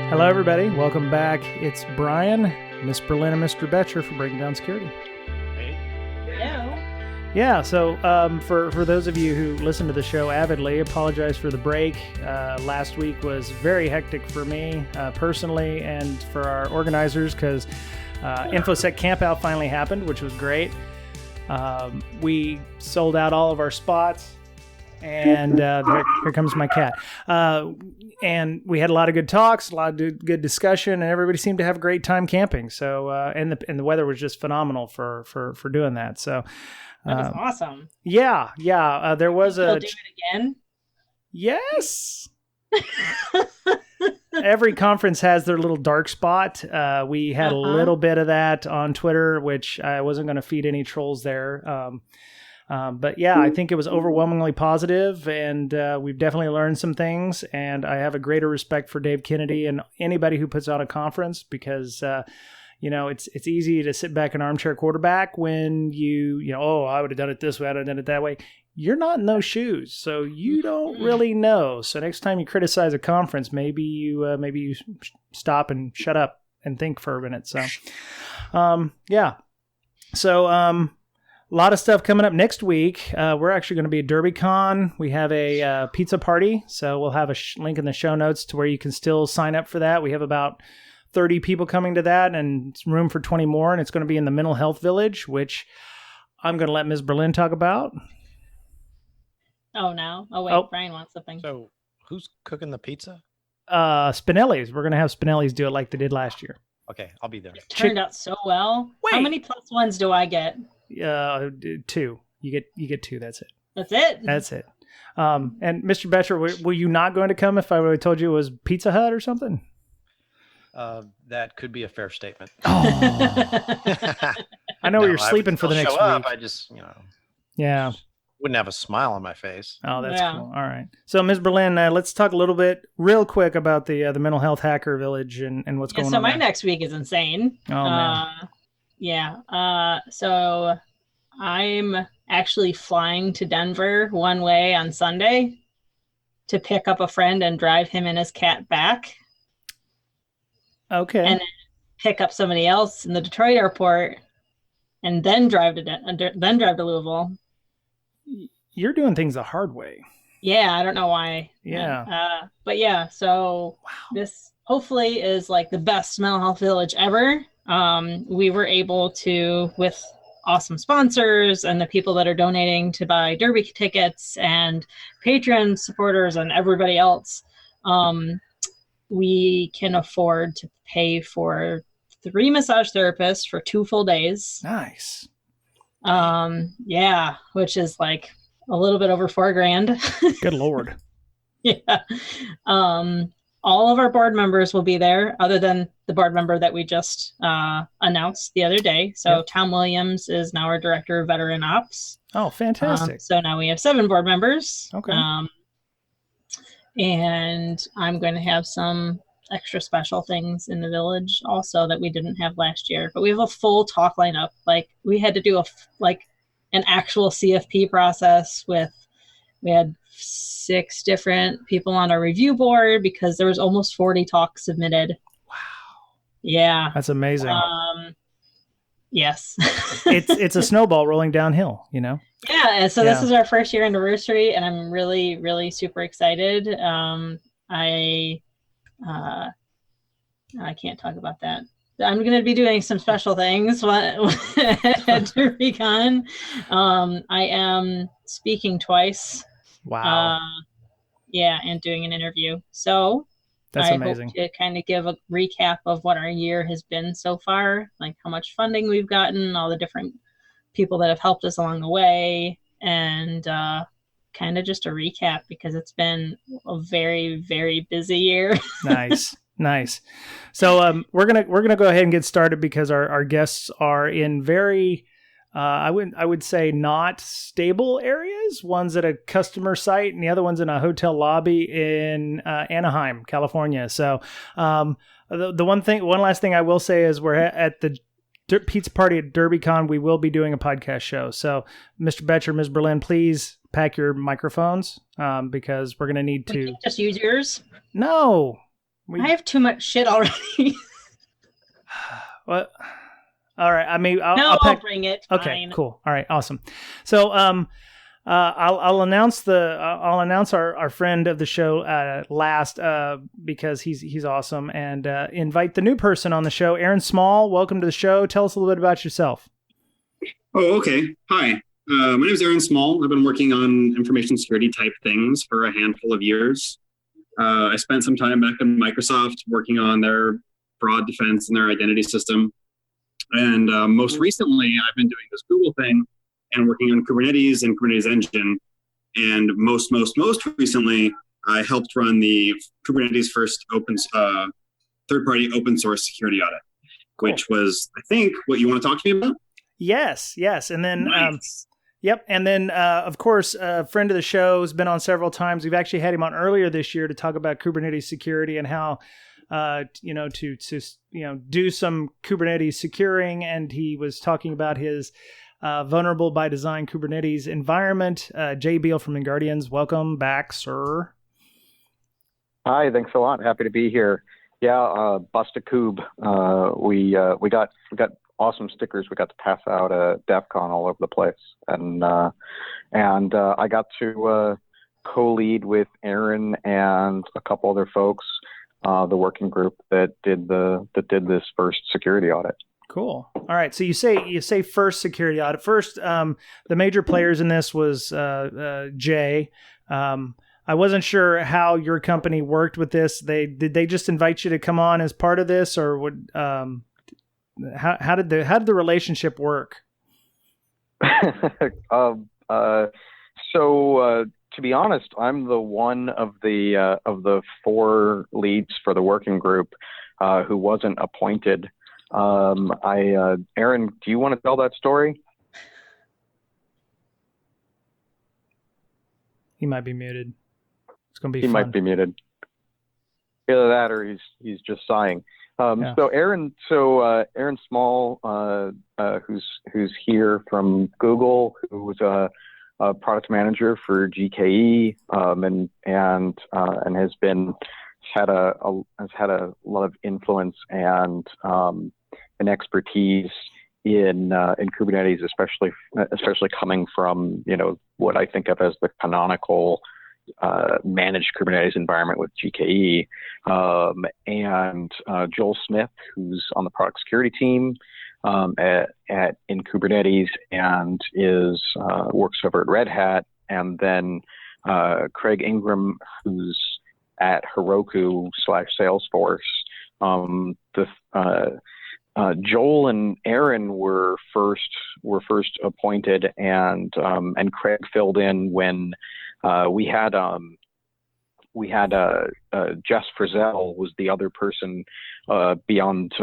Hello, everybody. Welcome back. It's Brian, Miss Berlin, and Mr. Betcher for Breaking Down Security. Hey. Hello. Yeah, so for those of you who listen to the show avidly, apologize for the break. Last week was very hectic for me personally and for our organizers because Infosec Campout finally happened, which was great. We sold out all of our spots. And here comes my cat. And we had a lot of good talks, a lot of good discussion, and everybody seemed to have a great time camping. So, and the weather was just phenomenal for doing that. So, that was awesome. Yeah. There was You'll do it again? Yes. Every conference has their little dark spot. We had a little bit of that on Twitter, which I wasn't going to feed any trolls there. But yeah, I think it was overwhelmingly positive, and we've definitely learned some things. And I have a greater respect for Dave Kennedy and anybody who puts on a conference because, it's easy to sit back and armchair quarterback when I would have done it this way, I would have done it that way. You're not in those shoes, so you don't really know. So next time you criticize a conference, maybe you stop and shut up and think for a minute. So, yeah. So, a lot of stuff coming up next week. We're actually going to be at Derbycon. We have a pizza party, so we'll have a link in the show notes to where you can still sign up for that. We have about 30 people coming to that and room for 20 more, and it's going to be in the Mental Health Village, which I'm going to let Ms. Berlin talk about. Oh, no. Oh, wait. Brian wants something. So who's cooking the pizza? Spinelli's. We're going to have Spinelli's do it like they did last year. Okay, I'll be there. It turned out so well. Wait. How many plus ones do I get? 2. You get 2. That's it. That's it? And Mr. Betcher, were you not going to come if I would have told you it was Pizza Hut or something? That could be a fair statement. Oh. I know you're sleeping for the next week. I just, Yeah. wouldn't have a smile on my face. Oh, that's cool. All right. So, Ms. Berlin, let's talk a little bit real quick about the Mental Health Hacker Village and what's going on. So my there. next week is insane. Oh, man. Yeah. So I'm actually flying to Denver one way on Sunday to pick up a friend and drive him and his cat back. Okay. And then pick up somebody else in the Detroit airport and then drive to Louisville. You're doing things the hard way. Yeah, I don't know why. Yeah. But yeah, so This hopefully is like the best mental health village ever. We were able to, with awesome sponsors and the people that are donating to buy Derby tickets and Patreon supporters and everybody else, we can afford to pay for 3 massage therapists for 2 full days. Nice. Yeah, which is like a little bit over $4,000. Good Lord. Yeah. All of our board members will be there, other than the board member that we just announced the other day. So yep. Tom Williams is now our director of veteran ops. Oh, fantastic. So now we have 7 board members. Okay. And I'm going to have some extra special things in the village also that we didn't have last year. But we have a full talk lineup. Like we had to do an actual CFP process we had 6 different people on our review board because there was almost 40 talks submitted. Wow. Yeah. That's amazing. Yes. it's a snowball rolling downhill, Yeah. And so this is our first year anniversary and I'm really, really super excited. I can't talk about that. I'm going to be doing some special things at Derbycon. I am speaking twice. Wow. And doing an interview. So that's amazing. Hope to kind of give a recap of what our year has been so far, like how much funding we've gotten, all the different people that have helped us along the way, and kind of just a recap because it's been a very, very busy year. Nice. So we're gonna go ahead and get started because our guests are in very I would say not stable areas. One's at a customer site and the other one's in a hotel lobby in Anaheim, California. So the one last thing I will say is we're at the pizza party at Derbycon. We will be doing a podcast show. So Mr. Betcher, Ms. Berlin, please pack your microphones because we're going to need to just use yours. No. I have too much shit already. What? All right. I mean, I'll bring it. Okay, Fine. cool. All right, awesome. So, I'll announce our friend of the show last because he's awesome, and invite the new person on the show, Aaron Small. Welcome to the show. Tell us a little bit about yourself. Oh, okay. Hi. My name is Aaron Small. I've been working on information security type things for a handful of years. I spent some time back in Microsoft working on their fraud defense and their identity system. And most recently, I've been doing this Google thing and working on Kubernetes and Kubernetes Engine. And most recently, I helped run the Kubernetes first third-party open source security audit, Cool. Which was, I think, what you want to talk to me about? Yes. And then, Nice. yep. And then, of course, a friend of the show has been on several times. We've actually had him on earlier this year to talk about Kubernetes security and how, to do some Kubernetes securing. And he was talking about his vulnerable by design Kubernetes environment. Jay Beale from Inguardians, welcome back, sir. Hi, thanks a lot. Happy to be here. Yeah, Bust-a-Kube. We got awesome stickers we got to pass out at DEFCON all over the place, and I got to co-lead with Aaron and a couple other folks, the working group that did this first security audit. Cool. All right. So you say first security audit. First, the major players in this was Jay. I wasn't sure how your company worked with this. Did they just invite you to come on as part of this, or would how did the relationship work? So to be honest, I'm the one of the four leads for the working group who wasn't appointed. Aaron, do you want to tell that story? He might be muted. It's going to be He fun. might be muted. Either that or he's just sighing. Yeah. So Aaron Small, who's here from Google, who was a product manager for GKE, and has had a lot of influence and expertise in Kubernetes, especially coming from what I think of as the canonical managed Kubernetes environment with GKE, and Joel Smith, who's on the product security team in Kubernetes and works over at Red Hat, and then Craig Ingram, who's at Heroku/Salesforce. Joel and Aaron were first appointed, and Craig filled in when we had Jess Frizzell was the other person beyond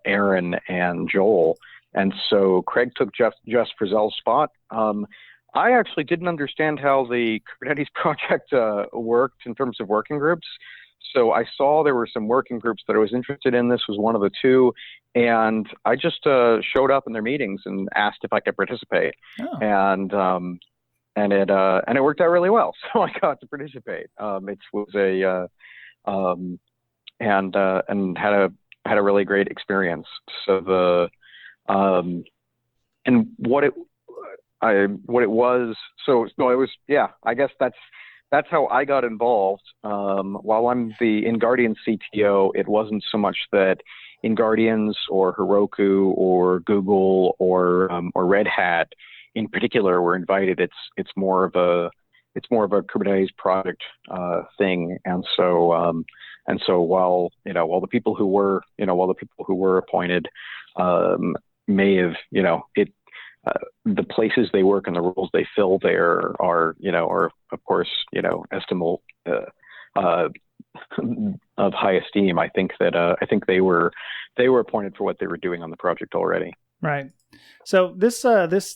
Aaron and Joel, and so Craig took Jess Frizzell's spot. I actually didn't understand how the Kubernetes project worked in terms of working groups. So I saw there were some working groups that I was interested in. This was one of the two, and I just showed up in their meetings and asked if I could participate. Oh. And it worked out really well. So I got to participate. It was and had a really great experience. So and what it was. So no, it was, yeah. I guess that's how I got involved. While I'm the Inguardians CTO, it wasn't so much that Inguardians or Heroku or Google or Red Hat in particular were invited. It's more of a Kubernetes project thing. And so while the people who were appointed may have the places they work and the roles they fill there are of course estimable of high esteem. I think they were appointed for what they were doing on the project already. Right. So this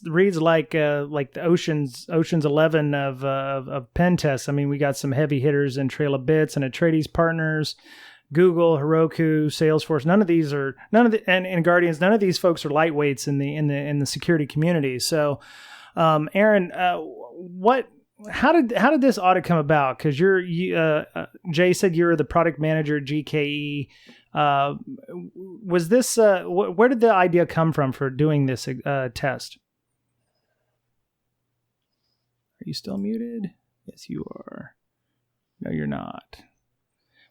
reads like the Ocean's 11 of pen tests. I mean, we got some heavy hitters in Trail of Bits and Atreides Partners, Google, Heroku, Salesforce. And Guardians. None of these folks are lightweights in the security community. So, Aaron, what how did this audit come about? Because Jay said you're the product manager at GKE. Was this where did the idea come from for doing this test? Are you still muted? Yes, you are. No, you're not.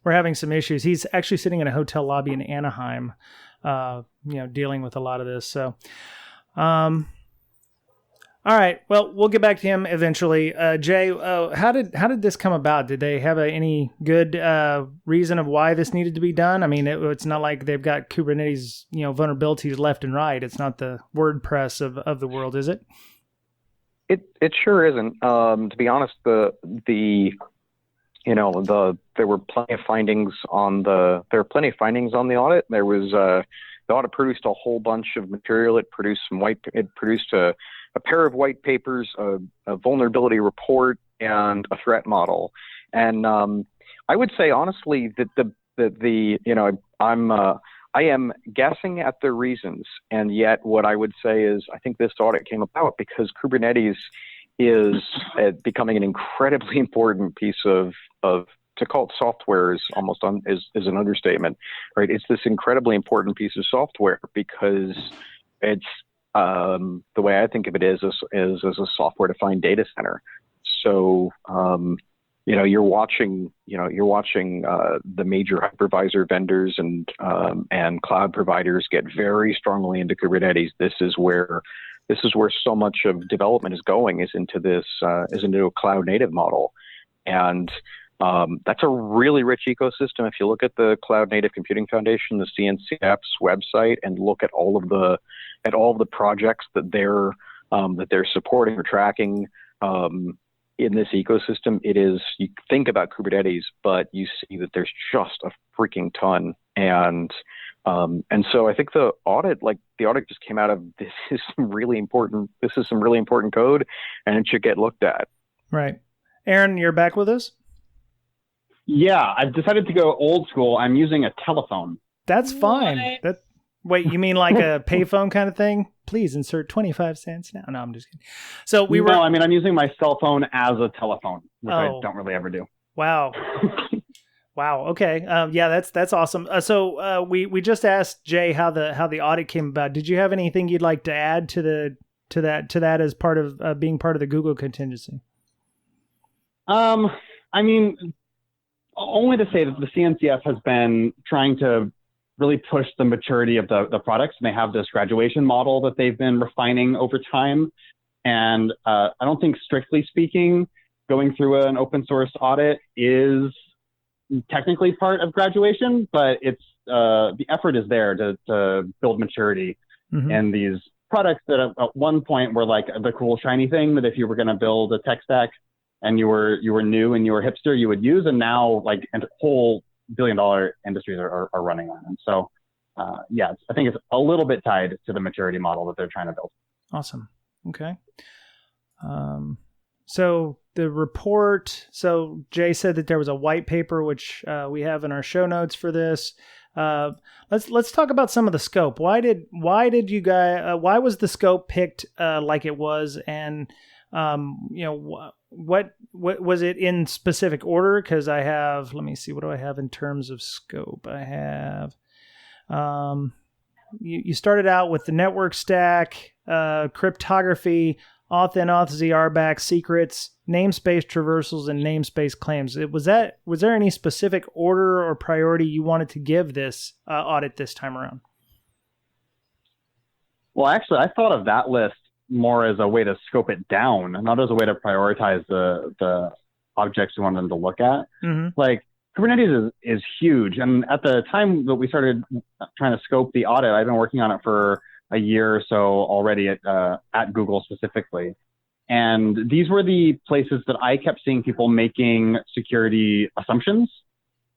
We're having some issues. He's actually sitting in a hotel lobby in Anaheim, dealing with a lot of this. So, all right. Well, we'll get back to him eventually. Jay, how did this come about? Did they have any good reason of why this needed to be done? I mean, it's not like they've got Kubernetes, vulnerabilities left and right. It's not the WordPress of the world, is it? It sure isn't. To be honest, there were plenty of findings on the audit. There was the audit produced a whole bunch of material. It produced a pair of white papers, a vulnerability report, and a threat model. And I would say honestly that I am guessing at the reasons, and yet what I would say is I think this audit came about because Kubernetes is becoming an incredibly important piece of to call it software is almost is an understatement, right? It's this incredibly important piece of software because it's the way I think of it is as a software-defined data center. So you're watching the major hypervisor vendors and cloud providers get very strongly into Kubernetes. This is where so much of development is going, is into a cloud native model. And that's a really rich ecosystem. If you look at the Cloud Native Computing Foundation, the CNCF's website, and look at all of the projects that they're supporting or tracking in this ecosystem, you think about Kubernetes, but you see that there's just a freaking ton. And so I think the audit just came out of this is some really important code, and it should get looked at. Right. Aaron, you're back with us? Yeah, I've decided to go old school. I'm using a telephone. That's fine. Wait, you mean like a payphone kind of thing? Please insert 25 cents now. No, I'm just kidding. So I'm using my cell phone as a telephone, which I don't really ever do. Wow. Wow. Okay. That's awesome. So we just asked Jay how the audit came about. Did you have anything you'd like to add to that as part of being part of the Google contingency? Only to say that the CNCF has been trying to really push the maturity of the products, and they have this graduation model that they've been refining over time. And I don't think, strictly speaking, going through an open source audit is technically part of graduation, but it's the effort is there to build maturity. Mm-hmm. And these products that at one point were like the cool shiny thing that if you were going to build a tech stack and you were new and you were hipster, you would use, and now like whole billion-dollar industries are running on. And so, I think it's a little bit tied to the maturity model that they're trying to build. Awesome. Okay. So the report. So Jay said that there was a white paper which we have in our show notes for this. Let's talk about some of the scope. Why was the scope picked like it was, and what was it in specific order? Because I have, let me see, what do I have in terms of scope? I have, you started out with the network stack, cryptography, auth in, auth z, RBAC, secrets, namespace traversals, and namespace claims. Was there any specific order or priority you wanted to give this audit this time around? Well, actually, I thought of that list more as a way to scope it down, not as a way to prioritize the objects we wanted them to look at. Mm-hmm. Like Kubernetes is huge. And at the time that we started trying to scope the audit, I've been working on it for a year or so already at Google specifically. And these were the places that I kept seeing people making security assumptions,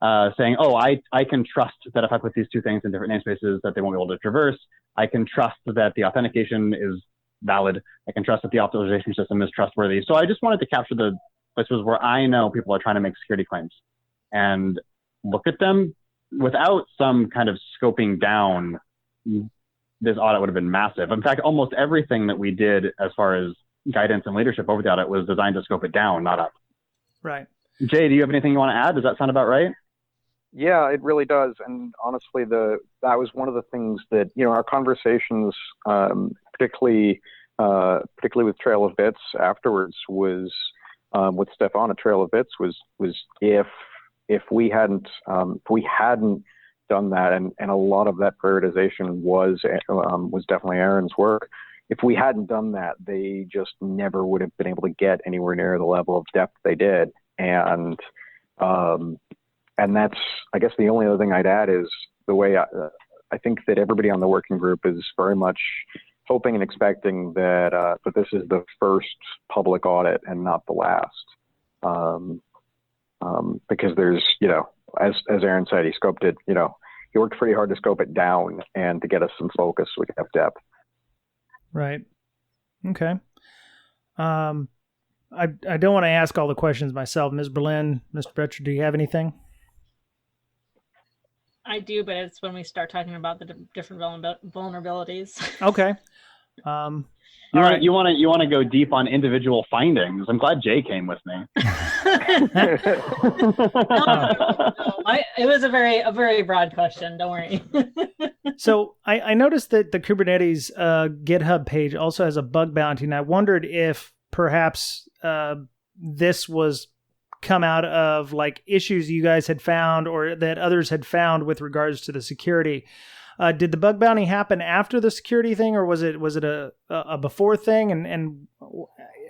saying, I can trust that if I put these two things in different namespaces that they won't be able to traverse. I can trust that the authentication is valid. I can trust that the authorization system is trustworthy. So I just wanted to capture the places where I know people are trying to make security claims and look at them without some kind of scoping down. This audit would have been massive. In fact, almost everything that we did as far as guidance and leadership over the audit was designed to scope it down, not up. Right. Jay, do you have anything you want to add? Does that sound about right? Yeah, it really does. And honestly, that was one of the things that, our conversations, particularly with Trail of Bits afterwards, was with Stefan at Trail of Bits was if we hadn't done that, and a lot of that prioritization was definitely Aaron's work. If we hadn't done that, they just never would have been able to get anywhere near the level of depth they did. And that's, I guess, the only other thing I'd add is the way I think that everybody on the working group is very much hoping and expecting that this is the first public audit and not the last. Because there's, as Aaron said, he scoped it, he worked pretty hard to scope it down and to get us some focus so we could have depth. Right. Okay. I don't want to ask all the questions myself. Ms. Berlin, Mr. Bretcher, do you have anything? I do, but it's when we start talking about the different vulnerabilities. Okay. You want to go deep on individual findings. I'm glad Jay came with me. It was a very broad question. Don't worry. So I noticed that the Kubernetes GitHub page also has a bug bounty, and I wondered if perhaps this was come out of like issues you guys had found or that others had found with regards to the security. Did the bug bounty happen after the security thing, or was it a before thing? And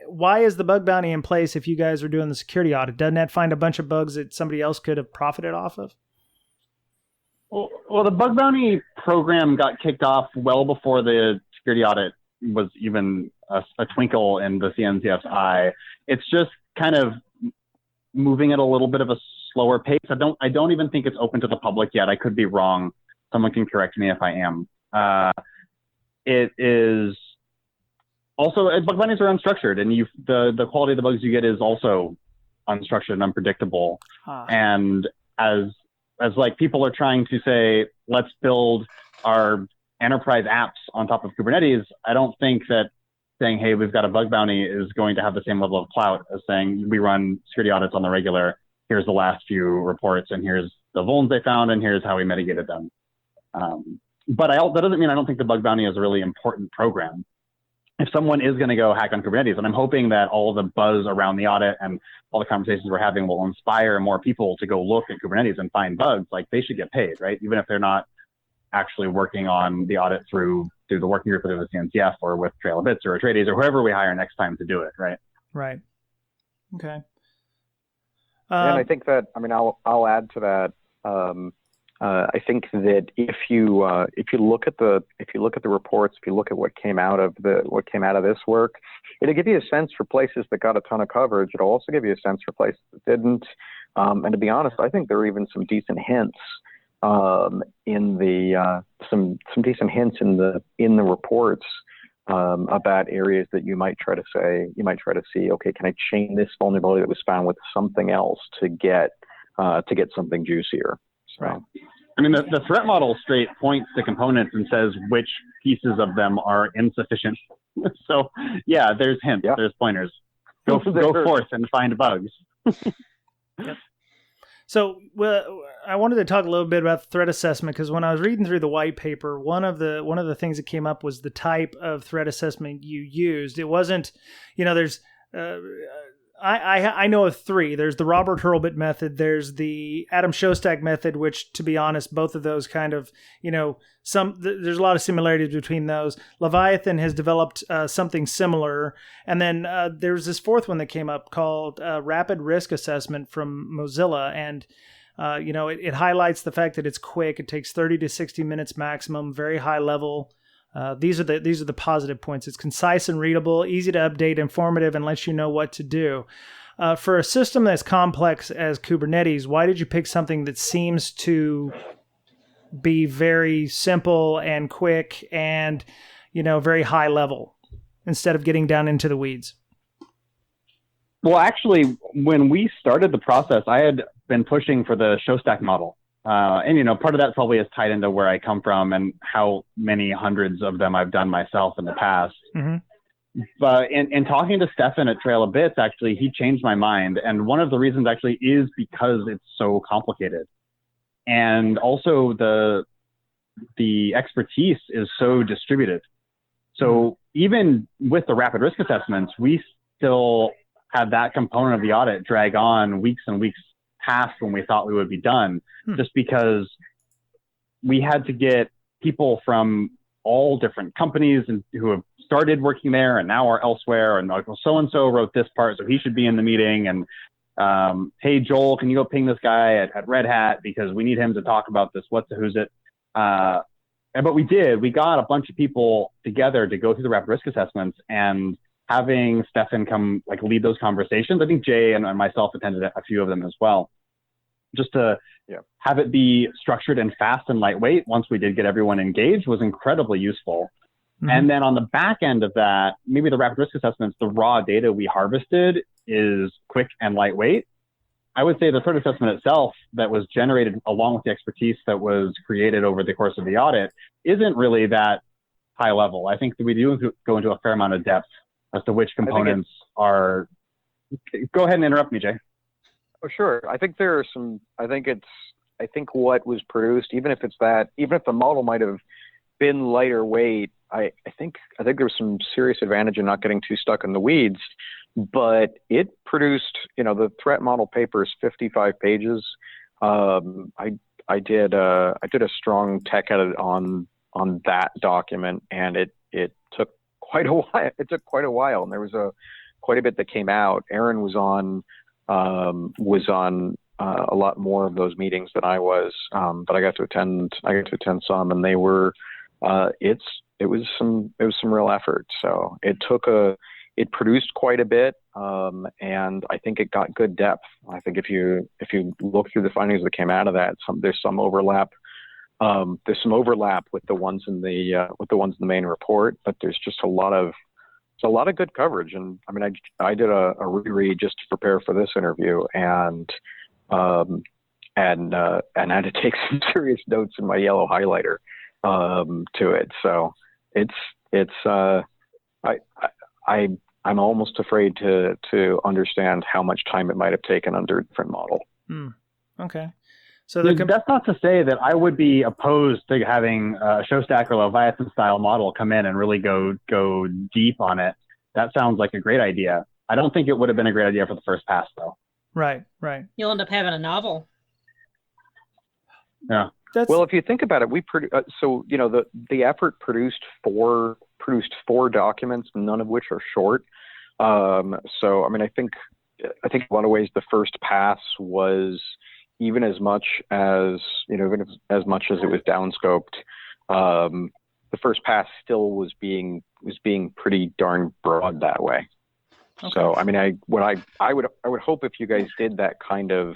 why is the bug bounty in place if you guys are doing the security audit? Doesn't that find a bunch of bugs that somebody else could have profited off of? Well, the bug bounty program got kicked off well before the security audit was even a twinkle in the CNCF's eye. It's just kind of moving at a little bit of a slower pace. I don't even think it's open to the public yet. I could be wrong. Someone can correct me if I am. It is also, bug bounties are unstructured, and the quality of the bugs you get is also unstructured and unpredictable. And as like people are trying to say, let's build our enterprise apps on top of Kubernetes, I don't think that saying, hey, we've got a bug bounty is going to have the same level of clout as saying we run security audits on the regular. Here's the last few reports, and here's the vulns they found, and here's how we mitigated them. But that doesn't mean I don't think the bug bounty is a really important program. If someone is going to go hack on Kubernetes, and I'm hoping that all the buzz around the audit and all the conversations we're having will inspire more people to go look at Kubernetes and find bugs, like they should get paid, right? Even if they're not actually working on the audit through the working group with the CNCF or with Trail of Bits or Atreides or whoever we hire next time to do it, right? Right. Okay. And I think that, I'll add to that. I think that if you look at the reports, if you look at what came out of this work, it'll give you a sense for places that got a ton of coverage. It'll also give you a sense for places that didn't. And to be honest, I think there are even some decent hints in the reports about areas that you might try to see, okay, can I chain this vulnerability that was found with something else to get something juicier? So. Right. The threat model straight points to components and says which pieces of them are insufficient. So yeah, there's hints, there's pointers. Go forth and find bugs. Yep. So I wanted to talk a little bit about threat assessment, because when I was reading through the white paper, one of the things that came up was the type of threat assessment you used. It wasn't, there's I know of three. There's the Robert Hurlbut method. There's the Adam Shostak method, which, to be honest, both of those kind of, there's a lot of similarities between those. Leviathan has developed something similar. And then there's this fourth one that came up called Rapid Risk Assessment from Mozilla. And, it highlights the fact that it's quick. It takes 30 to 60 minutes maximum, very high level. These are the positive points. It's concise and readable, easy to update, informative, and lets you know what to do. For a system that's complex as Kubernetes, why did you pick something that seems to be very simple and quick and, very high level instead of getting down into the weeds? Well, actually, when we started the process, I had been pushing for the Shostak model. And, part of that probably is tied into where I come from and how many hundreds of them I've done myself in the past. Mm-hmm. But in talking to Stefan at Trail of Bits, actually, he changed my mind. And one of the reasons actually is because it's so complicated. And also the expertise is so distributed. So even with the rapid risk assessments, we still had that component of the audit drag on weeks and weeks past when we thought we would be done, just because we had to get people from all different companies and who have started working there and now are elsewhere. And like, well, so-and-so wrote this part, so he should be in the meeting. And hey, Joel, can you go ping this guy at Red Hat because we need him to talk about this. Who's it? But we got a bunch of people together to go through the rapid risk assessments, and having Stefan come like lead those conversations. I think Jay and myself attended a few of them as well, just to have it be structured and fast and lightweight. Once we did get everyone engaged, was incredibly useful. And then on the back end of that, maybe the rapid risk assessments, the raw data we harvested is quick and lightweight. I would say the threat assessment itself that was generated along with the expertise that was created over the course of the audit isn't really that high level. I think that we do go into a fair amount of depth as to which components are. Go ahead and interrupt me, Jay. Oh, sure. I think there are some, I think what was produced, even if the model might have been lighter weight, I think there was some serious advantage in not getting too stuck in the weeds, but it produced, the threat model paper is 55 pages. I did a strong tech edit on that document, and it took quite a while. It took quite a while, and there was quite a bit that came out. Aaron was on a lot more of those meetings than I was, but I got to attend some, and they were. It was some real effort. So it produced quite a bit, and I think it got good depth. I think if you look through the findings that came out of that, there's some overlap. There's some overlap with the ones in the main report, but there's just a lot of good coverage. And I mean, I did a reread just to prepare for this interview, and had to take some serious notes in my yellow highlighter to it. So I'm almost afraid to understand how much time it might have taken under a different model. Okay. So that's not to say that I would be opposed to having a Showstack or Leviathan style model come in and really go deep on it. That sounds like a great idea. I don't think it would have been a great idea for the first pass, though. Right. You'll end up having a novel. Yeah. Well, if you think about it, the effort produced four documents, none of which are short. So I mean, I think in a lot of ways the first pass was even as much as it was downscoped. The first pass still was being pretty darn broad that way. Okay. So I mean, I would hope if you guys did that kind of.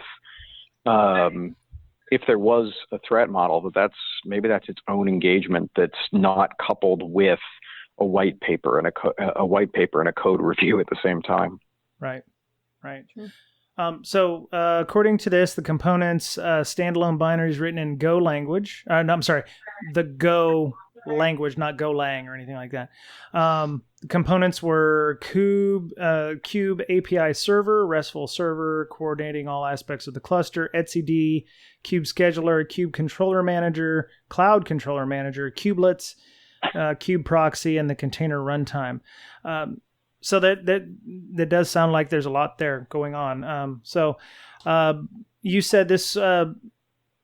If there was a threat model, that's its own engagement that's not coupled with a white paper and a code review at the same time. Right. So according to this, the components standalone binaries written in Go language. The Go language, not Golang or anything like that. The components were Kube API server, RESTful server, coordinating all aspects of the cluster, etcd, Kube scheduler, Kube controller manager, cloud controller manager, kubelets, Kube proxy, and the container runtime. So that does sound like there's a lot there going on. So you said this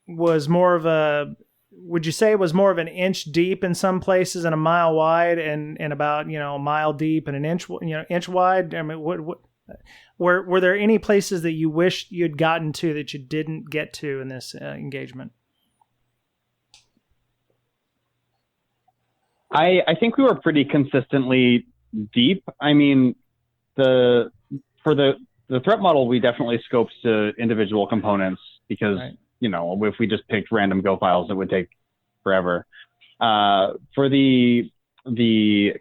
was more of a. Would you say it was more of an inch deep in some places and a mile wide, and about a mile deep and an inch wide? I mean, what were there any places that you wished you'd gotten to that you didn't get to in this engagement? I think we were pretty consistently deep. I mean, for the threat model, we definitely scoped to individual components because. Right. If we just picked random Go files, it would take forever. For the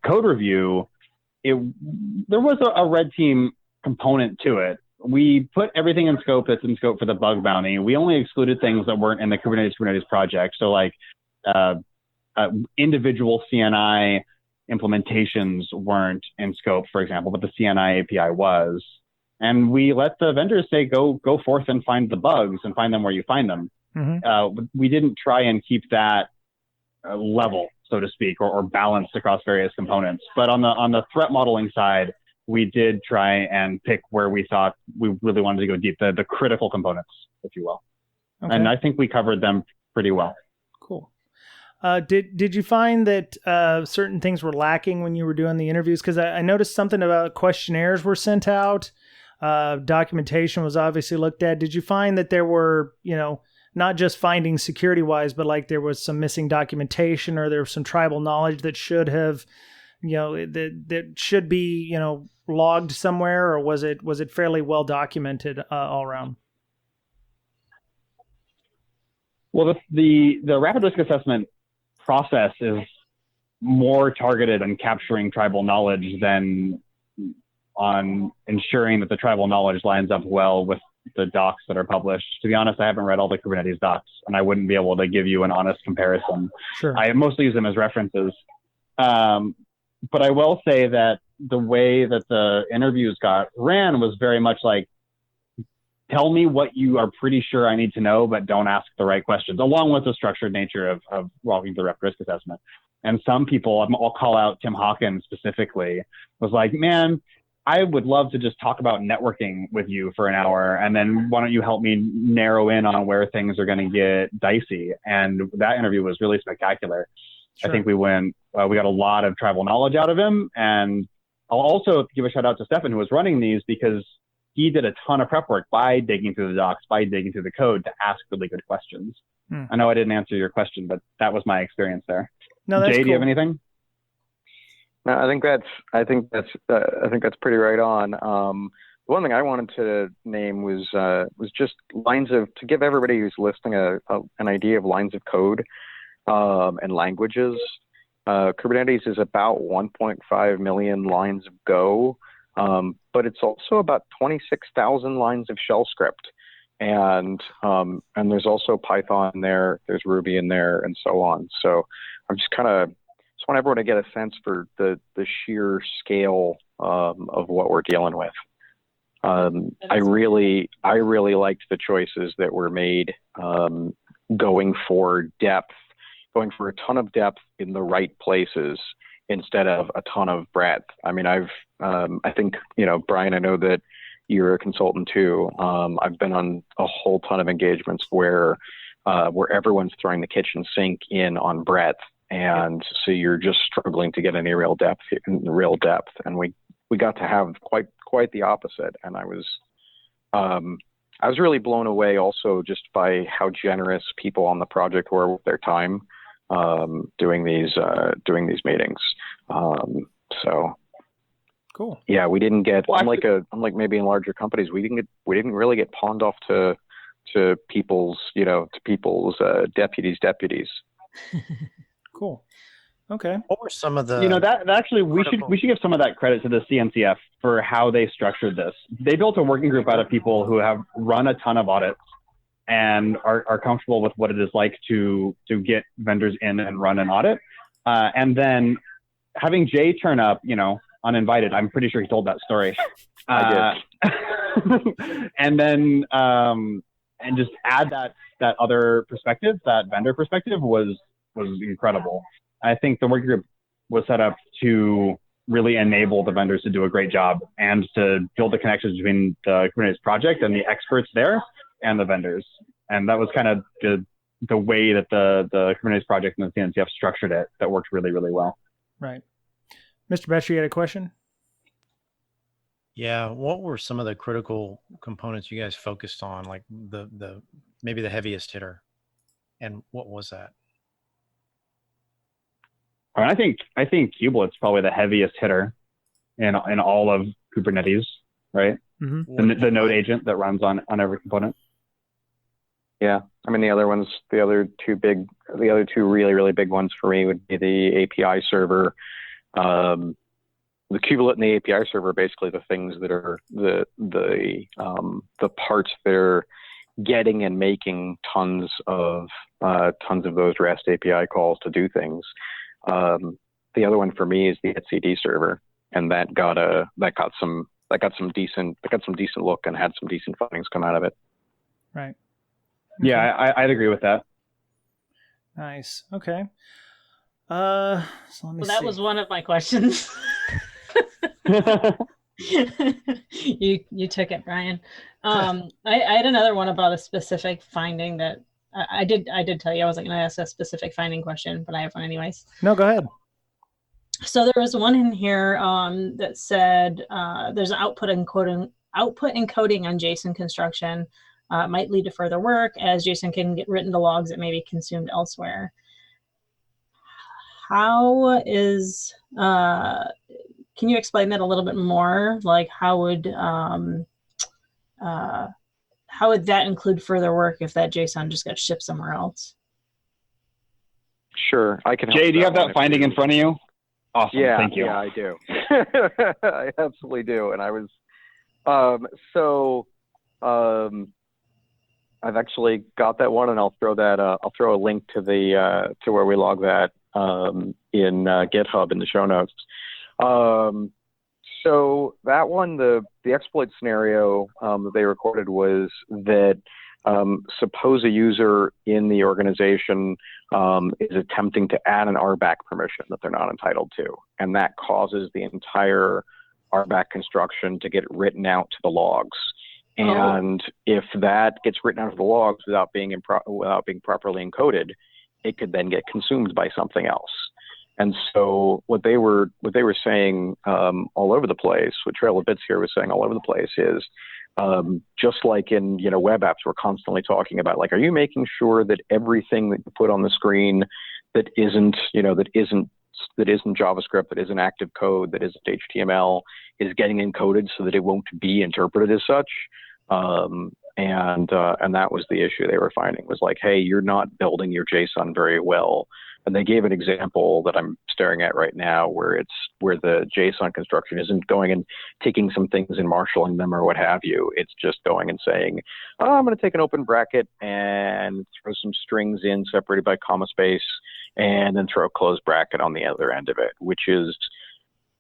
code review, there was a red team component to it. We put everything in scope that's in scope for the bug bounty. We only excluded things that weren't in the Kubernetes project. So like individual CNI implementations weren't in scope, for example, but the CNI API was. And we let the vendors say, go forth and find the bugs and find them where you find them. We didn't try and keep that level, so to speak, or balanced across various components. But on the threat modeling side, we did try and pick where we thought we really wanted to go deep, the critical components, if you will. Okay. And I think we covered them pretty well. Cool. Did you find that certain things were lacking when you were doing the interviews? Because I noticed something about questionnaires were sent out. Documentation was obviously looked at. Did you find that there were, not just finding security-wise, but like there was some missing documentation, or there was some tribal knowledge that should have, that should be, logged somewhere, or was it fairly well documented all around? Well, the rapid risk assessment process is more targeted on capturing tribal knowledge than on ensuring that the tribal knowledge lines up well with the docs that are published. To be honest, I haven't read all the Kubernetes docs, and I wouldn't be able to give you an honest comparison. Sure. I mostly use them as references. But I will say that the way that the interviews got ran was very much like, tell me what you are pretty sure I need to know, but don't ask the right questions, along with the structured nature of walking through rapid risk assessment. And some people, I'll call out Tim Hawkins specifically, was like, man, I would love to just talk about networking with you for an hour, and then why don't you help me narrow in on where things are going to get dicey? And that interview was really spectacular. Sure. I think we got a lot of tribal knowledge out of him. And I'll also give a shout out to Stefan, who was running these, because he did a ton of prep work by digging through the docs, by digging through the code to ask really good questions. I know I didn't answer your question, but that was my experience there. No, that's Jay, cool. do you have anything? No, I think that's pretty right on. The one thing I wanted to name was just to give everybody who's listening an idea of lines of code and languages. Kubernetes is about 1.5 million lines of Go, but it's also about 26,000 lines of shell script, and there's also Python in there, there's Ruby in there, and so on. So I'm just want everyone to get a sense for the sheer scale of what we're dealing with. I really liked the choices that were made, going for a ton of depth in the right places instead of a ton of breadth. I mean, I think, Brian, I know that you're a consultant too. I've been on a whole ton of engagements where everyone's throwing the kitchen sink in on breadth. And so you're just struggling to get any real depth. And we got to have quite the opposite. And I was really blown away also just by how generous people on the project were with their time, doing these meetings. So cool. Yeah, we didn't get, unlike maybe in larger companies, we didn't really get pawned off to people's deputies. Cool. Okay. What were some of the? That actually we should give some of that credit to the CNCF for how they structured this. They built a working group out of people who have run a ton of audits and are comfortable with what it is like to get vendors in and run an audit. And then having Jay turn up, uninvited. I'm pretty sure he told that story. I did. And then and just add that other perspective, that vendor perspective was incredible. I think the working group was set up to really enable the vendors to do a great job and to build the connections between the Kubernetes project and the experts there and the vendors. And that was kind of the way that the Kubernetes project and the CNCF structured it that worked really, really well. Right. Mr. Betcher, you had a question? Yeah. What were some of the critical components you guys focused on, like maybe the heaviest hitter? And what was that? I think Kubelit's probably the heaviest hitter in all of Kubernetes, right? Mm-hmm. The node agent that runs on every component. Yeah, I mean the other two really, really big ones for me would be the API server. The kubelet and the API server are basically the things that are the parts that are getting and making tons of those REST API calls to do things. the other one for me is the etcd server, and that got some decent look and had some decent findings come out of it. Right. Yeah, I'd agree with that. Nice. Okay. So let me see. That was one of my questions. You took it, Brian. I had another one about a specific finding that I did tell you I wasn't going to ask a specific finding question, but I have one anyways. No, go ahead. So there was one in here that said there's output encoding on JSON construction might lead to further work as JSON can get written to logs that may be consumed elsewhere. How is can you explain that a little bit more? Like how would that include further work if that JSON just got shipped somewhere else? Sure, I can help. Jay, do you have that finding in front of you? Awesome, yeah, thank you. Yeah, I do. I absolutely do. And I was, I've actually got that one, and I'll throw a link to the to where we log that in GitHub in the show notes. So that one, the exploit scenario that they recorded was that suppose a user in the organization is attempting to add an RBAC permission that they're not entitled to, and that causes the entire RBAC construction to get written out to the logs. And if that gets written out of the logs without being properly encoded, it could then get consumed by something else. And so what they were saying all over the place, what Trail of Bits here was saying all over the place is just like in web apps, we're constantly talking about, like, are you making sure that everything that you put on the screen that isn't JavaScript, that isn't active code, that isn't HTML, is getting encoded so that it won't be interpreted as such. And that was the issue they were finding, was like, hey, you're not building your JSON very well. And they gave an example that I'm staring at right now where the JSON construction isn't going and taking some things and marshaling them or what have you. It's just going and saying, oh, I'm going to take an open bracket and throw some strings in separated by comma space, and then throw a closed bracket on the other end of it, which is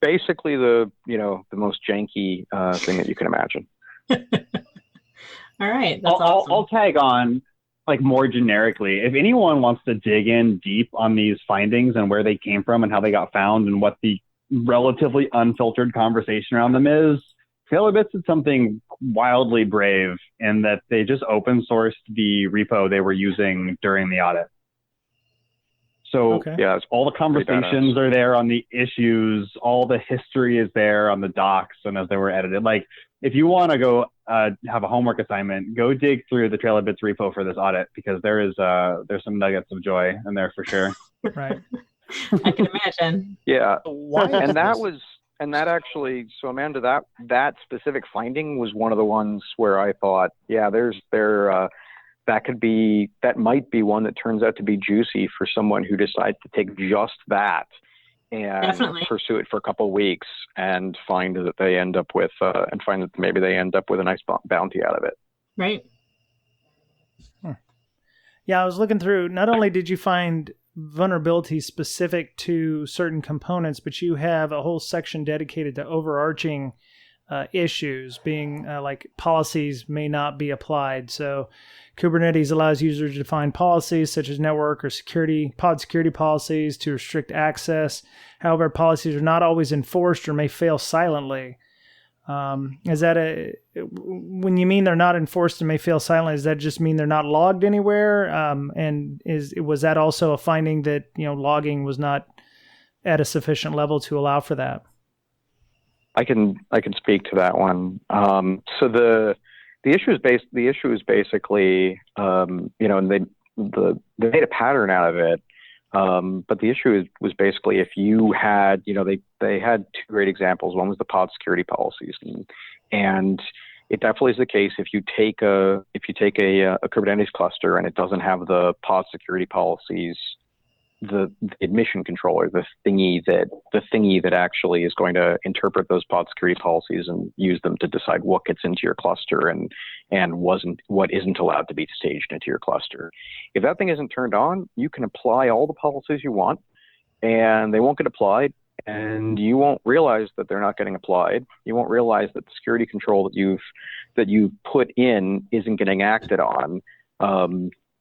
basically the most janky thing that you can imagine. All right. That's awesome. I'll tag on, like, more generically. If anyone wants to dig in deep on these findings and where they came from and how they got found and what the relatively unfiltered conversation around them is, Taylor Bits did something wildly brave in that they just open sourced the repo they were using during the audit. So yeah, all the conversations are there on the issues, all the history is there on the docs and as they were edited. Like, if you want to go have a homework assignment, go dig through the Trail of Bits repo for this audit, because there's some nuggets of joy in there for sure. Right. I can imagine. Yeah. So Amanda, that specific finding was one of the ones where I thought, yeah, that might be one that turns out to be juicy for someone who decides to take just that and Definitely pursue it for a couple of weeks and find that they end up with maybe they end up with a nice bounty out of it. Right. Yeah, I was looking through. Not only did you find vulnerabilities specific to certain components, but you have a whole section dedicated to overarching issues, being like policies may not be applied. So Kubernetes allows users to define policies such as network or pod security policies to restrict access. However, policies are not always enforced or may fail silently. Is that when you mean they're not enforced and may fail silently, does that just mean they're not logged anywhere? And was that also a finding that, logging was not at a sufficient level to allow for that? I can speak to that one. So the issue is basically, and they made a pattern out of it. But the issue was basically if you had, they had two great examples. One was the pod security policies, and it definitely is the case if you take a Kubernetes cluster and it doesn't have the pod security policies, the admission controller, the thingy that actually is going to interpret those pod security policies and use them to decide what gets into your cluster and what isn't allowed to be staged into your cluster. If that thing isn't turned on, you can apply all the policies you want, and they won't get applied, and you won't realize that they're not getting applied. You won't realize that the security control that you put in isn't getting acted on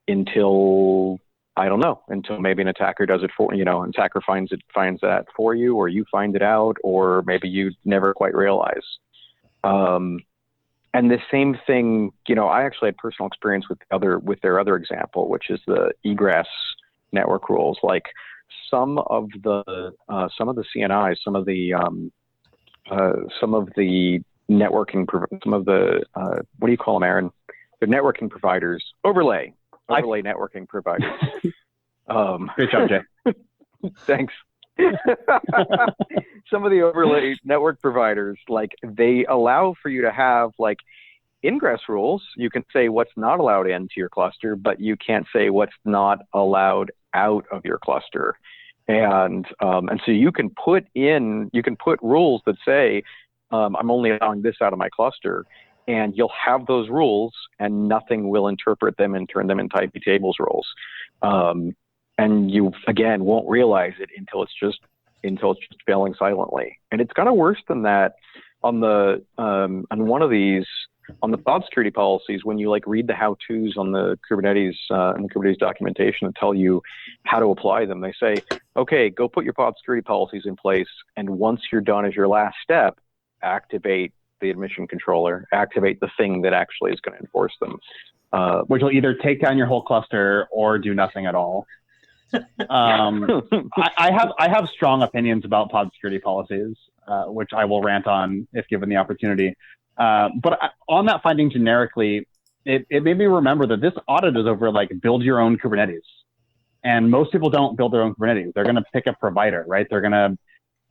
until, I don't know, until maybe an attacker does it for, an attacker finds that for you, or you find it out, or maybe you never quite realize. And the same thing, I actually had personal experience with their other example, which is the Egress network rules. Like some of the CNIs, some of the networking, what do you call them, Aaron? The networking providers, overlay networking providers. Great job, Jay. Thanks. Some of the overlay network providers, like, they allow for you to have like ingress rules. You can say what's not allowed into your cluster, but you can't say what's not allowed out of your cluster. And so you can put rules that say, I'm only allowing this out of my cluster, and you'll have those rules and nothing will interpret them and turn them into IP tables rules. And you, again, won't realize it until it's just failing silently. And it's kind of worse than that on one of these, on the pod security policies, when you like read the how-tos on the Kubernetes and the Kubernetes documentation and tell you how to apply them. They say, okay, go put your pod security policies in place, and once you're done as your last step, activate the admission controller, activate the thing that actually is going to enforce them. Which will either take down your whole cluster or do nothing at all. I have strong opinions about pod security policies, which I will rant on if given the opportunity. But on that finding generically, it made me remember that this audit is over like build your own Kubernetes. And most people don't build their own Kubernetes. They're going to pick a provider, right? They're going to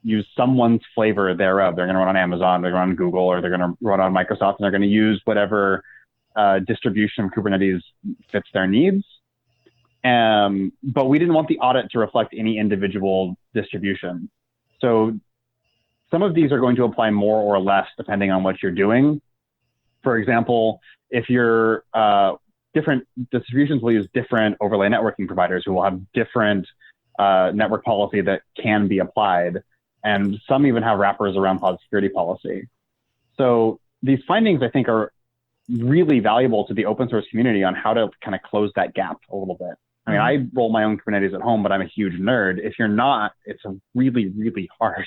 use someone's flavor thereof. They're going to run on Amazon, they're going to run on Google, or they're going to run on Microsoft, and they're going to use whatever distribution of Kubernetes fits their needs. But we didn't want the audit to reflect any individual distribution. So some of these are going to apply more or less depending on what you're doing. For example, if you're different distributions will use different overlay networking providers who will have different network policy that can be applied. And some even have wrappers around pod security policy. So these findings, I think, are really valuable to the open source community on how to kind of close that gap a little bit. I mean, I roll my own Kubernetes at home, but I'm a huge nerd. If you're not, it's really, really hard.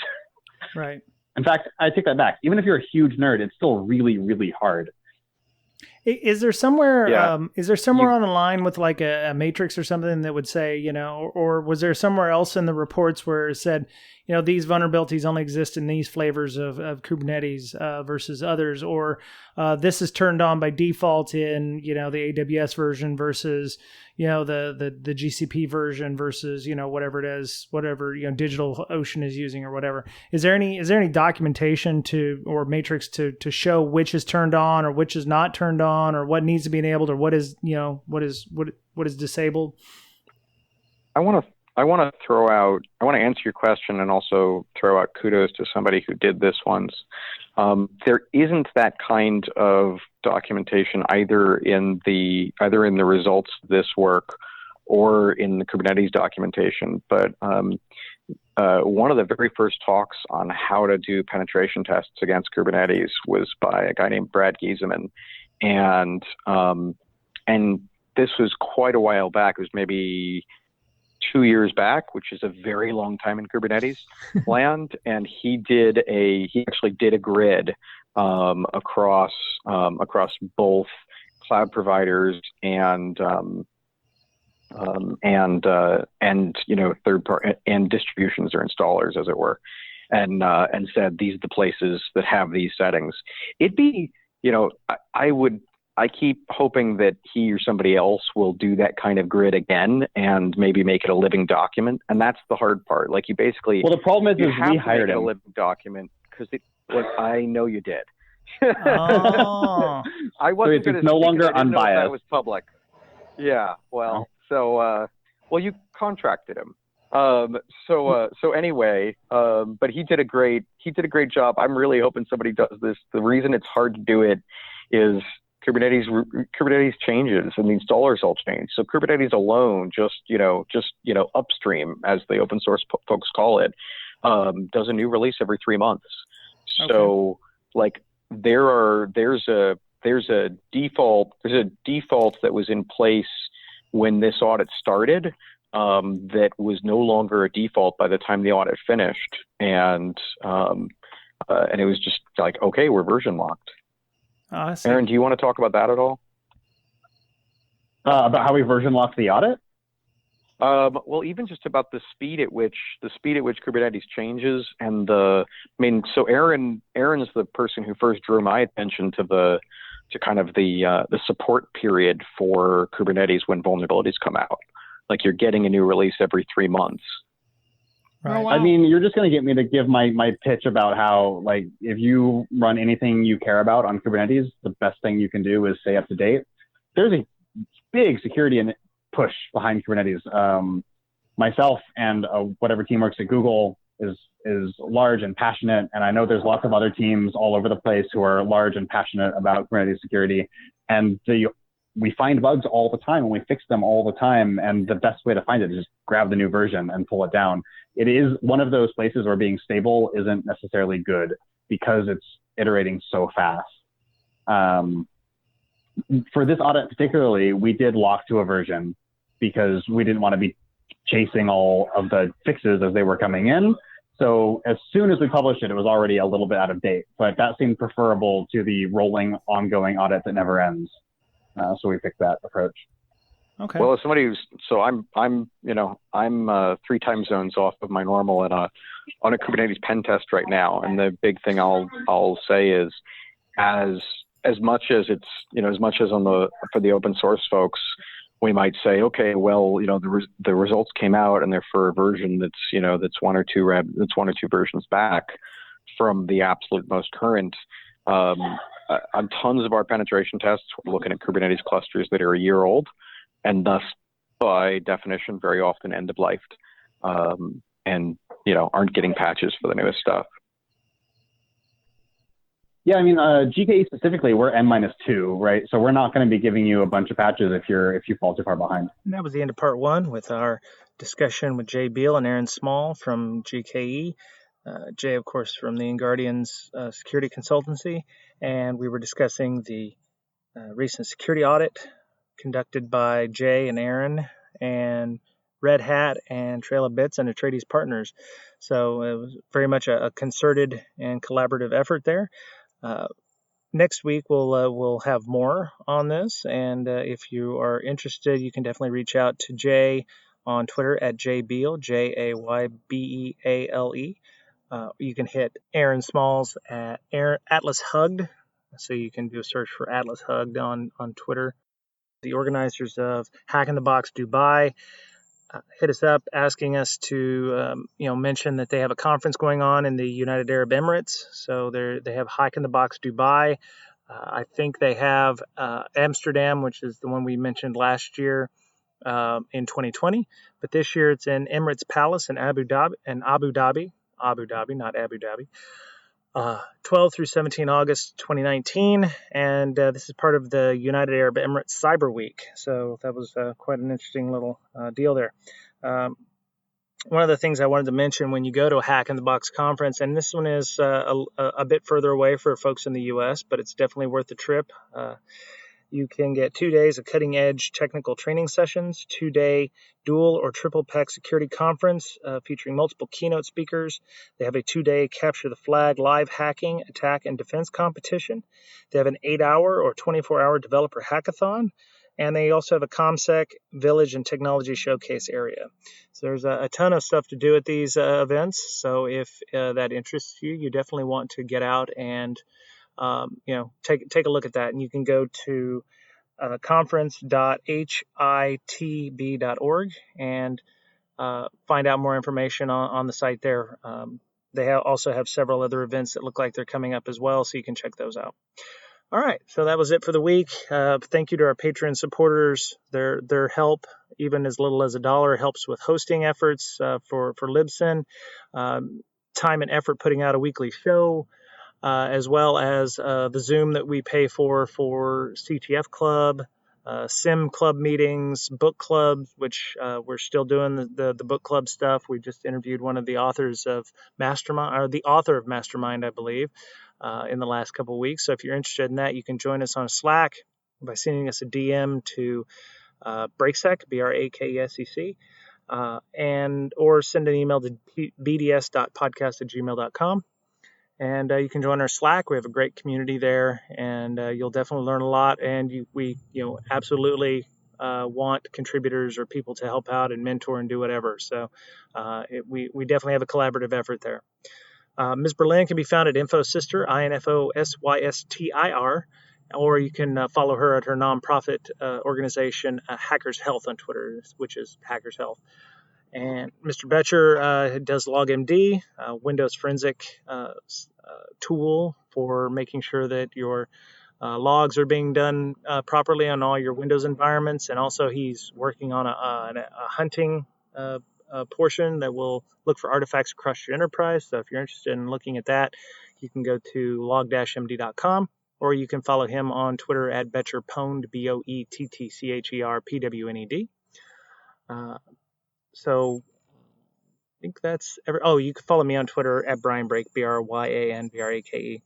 Right. In fact, I take that back. Even if you're a huge nerd, it's still really, really hard. Is there somewhere, Yeah. on the line with like a matrix or something that would say, or was there somewhere else in the reports where it said, these vulnerabilities only exist in these flavors of Kubernetes versus others, or this is turned on by default in, the AWS version versus, the GCP version versus, whatever it is, whatever, DigitalOcean is using or whatever. Is there any documentation or matrix to show which is turned on or which is not turned on, or what needs to be enabled, or what is disabled? I want to answer your question and also throw out kudos to somebody who did this once. There isn't that kind of documentation either in the results of this work or in the Kubernetes documentation. But one of the very first talks on how to do penetration tests against Kubernetes was by a guy named Brad Giesemann, and this was quite a while back. It was maybe 2 years back, which is a very long time in Kubernetes land. And he actually did a grid across both cloud providers and third party and distributions or installers, as it were, and said these are the places that have these settings. It'd be, I keep hoping that he or somebody else will do that kind of grid again and maybe make it a living document. And that's the hard part. Like you basically, well, the problem is we hired him. A living document because I know you did. Oh. I wasn't. So it's no longer unbiased. That was public. Yeah. Well, you contracted him. So anyway, but he did a great job. I'm really hoping somebody does this. The reason it's hard to do it is Kubernetes changes and the installer results change. So Kubernetes alone, just upstream, as the open source folks call it, does a new release every 3 months. Okay. So like there's a default that was in place when this audit started, that was no longer a default by the time the audit finished, and it was just like, okay, we're version locked. I see. Aaron, do you want to talk about that at all? About how we version locked the audit? Well, even just about the speed at which Kubernetes changes, and so Aaron is the person who first drew my attention to the support period for Kubernetes when vulnerabilities come out. Like, you're getting a new release every 3 months. Right. Oh, wow. I mean, you're just going to get me to give my pitch about how, like, if you run anything you care about on Kubernetes, the best thing you can do is stay up to date. There's a big security push behind Kubernetes. Myself and whatever team works at Google is large and passionate, and I know there's lots of other teams all over the place who are large and passionate about Kubernetes security, and we find bugs all the time and we fix them all the time, and the best way to find it is just grab the new version and pull it down. It is one of those places where being stable isn't necessarily good because it's iterating so fast. For this audit particularly, we did lock to a version because we didn't want to be chasing all of the fixes as they were coming in. So as soon as we published it, it was already a little bit out of date, but that seemed preferable to the rolling, ongoing audit that never ends. So we picked that approach. Okay. Well, as somebody I'm 3 time zones off of my normal on a Kubernetes pen test right now, and the big thing I'll say is, as much as it's for the open source folks, we might say, okay, well, the results came out and they're for a version that's one or two versions back from the absolute most current. On tons of our penetration tests, we're looking at Kubernetes clusters that are a year old, and thus, by definition, very often end of life, and aren't getting patches for the newest stuff. Yeah, I mean, GKE specifically, we're N-2, right? So we're not going to be giving you a bunch of patches if you fall too far behind. And that was the end of part 1 with our discussion with Jay Beale and Aaron Small from GKE. Jay, of course, from the Guardian's security consultancy, and we were discussing the recent security audit conducted by Jay and Aaron and Red Hat and Trail of Bits and Atreides Partners. So it was very much a concerted and collaborative effort there. Next week we'll have more on this, and if you are interested, you can definitely reach out to Jay on Twitter at jbeale, JAYBEALE. You can hit Aaron Smalls at Atlas Hugged, so you can do a search for Atlas Hugged on Twitter. The organizers of Hack in the Box Dubai hit us up asking us to mention that they have a conference going on in the United Arab Emirates. So they have Hack in the Box Dubai. I think they have Amsterdam, which is the one we mentioned last year in 2020. But this year it's in Emirates Palace in Abu Dhabi, not Abu Dhabi. 12 through 17 August 2019, and this is part of the United Arab Emirates Cyber Week. So that was quite an interesting little deal there. One of the things I wanted to mention when you go to a Hack in the Box conference, and this one is a bit further away for folks in the U.S., but it's definitely worth the trip. You can get 2 days of cutting-edge technical training sessions, 2-day dual or triple PEC security conference featuring multiple keynote speakers. They have a 2-day capture the flag live hacking, attack, and defense competition. They have an 8-hour or 24-hour developer hackathon. And they also have a ComSec, Village, and Technology Showcase area. So there's a ton of stuff to do at these events. So if that interests you, you definitely want to get out and take a look at that. And you can go to conference.hitb.org and find out more information on the site there. They also have several other events that look like they're coming up as well, so you can check those out. All right, so that was it for the week. Thank you to our Patreon supporters. Their help, even as little as $1, helps with hosting efforts for Libsyn, time and effort putting out a weekly show, as well as the Zoom that we pay for CTF Club, Sim Club meetings, book clubs, which we're still doing the book club stuff. We just interviewed one of the authors of Mastermind, or the author of Mastermind, I believe, in the last couple of weeks. So if you're interested in that, you can join us on Slack by sending us a DM to Breaksec, BRAKESEC, or send an email to bds.podcast@gmail.com. And you can join our Slack. We have a great community there, and you'll definitely learn a lot. And we absolutely want contributors or people to help out and mentor and do whatever. So we definitely have a collaborative effort there. Ms. Berlin can be found at InfoSyster, INFOSYSTIR, or you can follow her at her nonprofit organization, Hackers Health, on Twitter, which is Hackers Health. And Mr. Betcher does LogMD, Windows forensic tool for making sure that your logs are being done properly on all your Windows environments. And also he's working on a hunting portion that will look for artifacts across your enterprise. So if you're interested in looking at that, you can go to log-md.com, or you can follow him on Twitter at BetcherPwned, BOETTCHERPWNED. So I think that's you can follow me on Twitter at Brian Brake, BRYANBRAKE.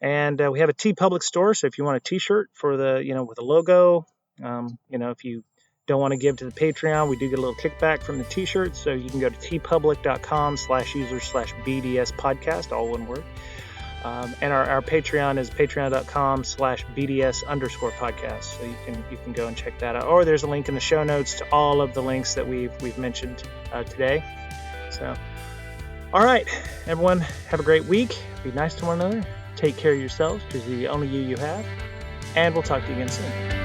And we have a TeePublic store. So if you want a t-shirt for with a logo, if you don't want to give to the Patreon, we do get a little kickback from the t-shirts. So you can go to teepublic.com/user/BDS podcast, all one word. And our Patreon is patreon.com/BDS_podcast. So you can go and check that out. Or there's a link in the show notes to all of the links that we've mentioned today. So, all right, everyone, have a great week. Be nice to one another. Take care of yourselves, because the only you have. And we'll talk to you again soon.